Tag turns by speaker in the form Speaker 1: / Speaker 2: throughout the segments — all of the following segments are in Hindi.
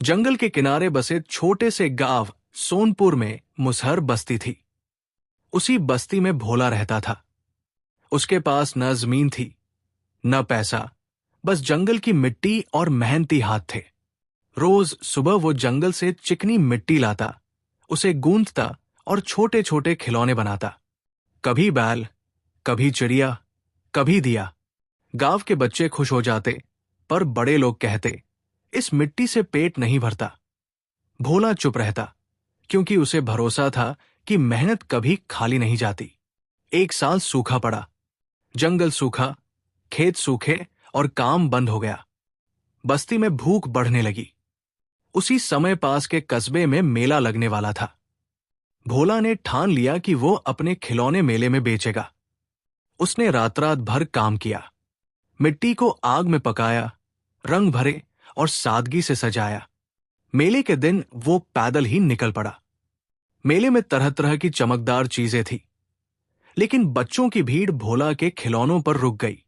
Speaker 1: जंगल के किनारे बसे छोटे से गांव सोनपुर में मुसहर बस्ती थी। उसी बस्ती में भोला रहता था। उसके पास न जमीन थी न पैसा, बस जंगल की मिट्टी और मेहनती हाथ थे। रोज सुबह वो जंगल से चिकनी मिट्टी लाता, उसे गूंथता और छोटे छोटे खिलौने बनाता। कभी बैल, कभी चिड़िया, कभी दिया। गांव के बच्चे खुश हो जाते, पर बड़े लोग कहते इस मिट्टी से पेट नहीं भरता। भोला चुप रहता, क्योंकि उसे भरोसा था कि मेहनत कभी खाली नहीं जाती। एक साल सूखा पड़ा, जंगल सूखा, खेत सूखे और काम बंद हो गया। बस्ती में भूख बढ़ने लगी। उसी समय पास के कस्बे में मेला लगने वाला था। भोला ने ठान लिया कि वो अपने खिलौने मेले में बेचेगा। उसने रात रात भर काम किया, मिट्टी को आग में पकाया, रंग भरे और सादगी से सजाया। मेले के दिन वो पैदल ही निकल पड़ा। मेले में तरह तरह की चमकदार चीजें थी, लेकिन बच्चों की भीड़ भोला के खिलौनों पर रुक गई।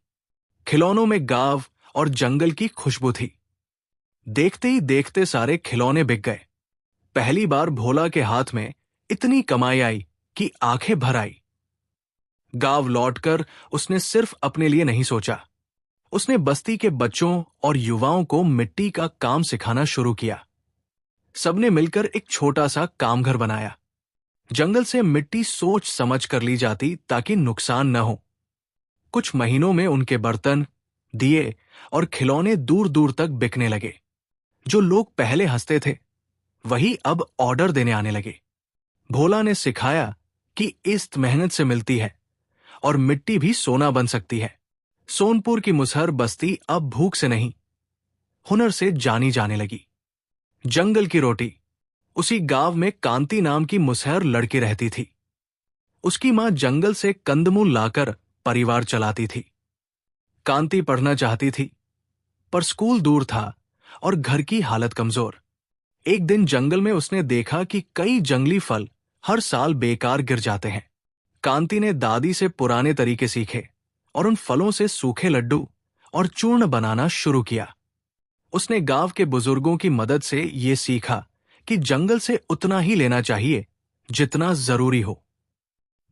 Speaker 1: खिलौनों में गांव और जंगल की खुशबू थी। देखते ही देखते सारे खिलौने बिक गए। पहली बार भोला के हाथ में इतनी कमाई आई कि आंखें भर आई। गांव लौटकर उसने सिर्फ अपने लिए नहीं सोचा, उसने बस्ती के बच्चों और युवाओं को मिट्टी का काम सिखाना शुरू किया। सबने मिलकर एक छोटा सा कामघर बनाया। जंगल से मिट्टी सोच समझ कर ली जाती ताकि नुकसान न हो। कुछ महीनों में उनके बर्तन, दिए और खिलौने दूर दूर तक बिकने लगे। जो लोग पहले हंसते थे, वही अब ऑर्डर देने आने लगे। भोला ने सिखाया कि इस मेहनत से मिलती है और मिट्टी भी सोना बन सकती है। सोनपुर की मुसहर बस्ती अब भूख से नहीं, हुनर से जानी जाने लगी। जंगल की रोटी। उसी गांव में कांति नाम की मुसहर लड़की रहती थी। उसकी मां जंगल से कंदमूल लाकर परिवार चलाती थी। कांति पढ़ना चाहती थी, पर स्कूल दूर था और घर की हालत कमजोर। एक दिन जंगल में उसने देखा कि कई जंगली फल हर साल बेकार गिर जाते हैं। कांति ने दादी से पुराने तरीके सीखे और उन फलों से सूखे लड्डू और चूर्ण बनाना शुरू किया। उसने गांव के बुजुर्गों की मदद से ये सीखा कि जंगल से उतना ही लेना चाहिए जितना जरूरी हो।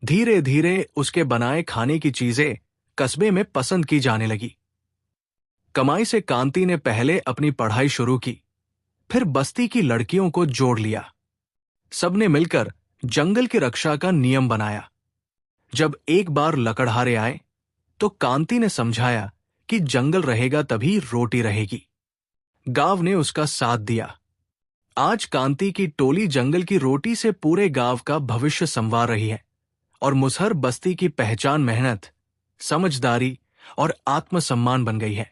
Speaker 1: धीरे धीरे उसके बनाए खाने की चीजें कस्बे में पसंद की जाने लगी। कमाई से कांति ने पहले अपनी पढ़ाई शुरू की, फिर बस्ती की लड़कियों को जोड़ लिया। सबने मिलकर जंगल की रक्षा का नियम बनाया। जब एक बार लकड़हारे आए, तो कांति ने समझाया कि जंगल रहेगा तभी रोटी रहेगी। गांव ने उसका साथ दिया। आज कांति की टोली जंगल की रोटी से पूरे गांव का भविष्य संवार रही है और मुसहर बस्ती की पहचान मेहनत, समझदारी और आत्मसम्मान बन गई है।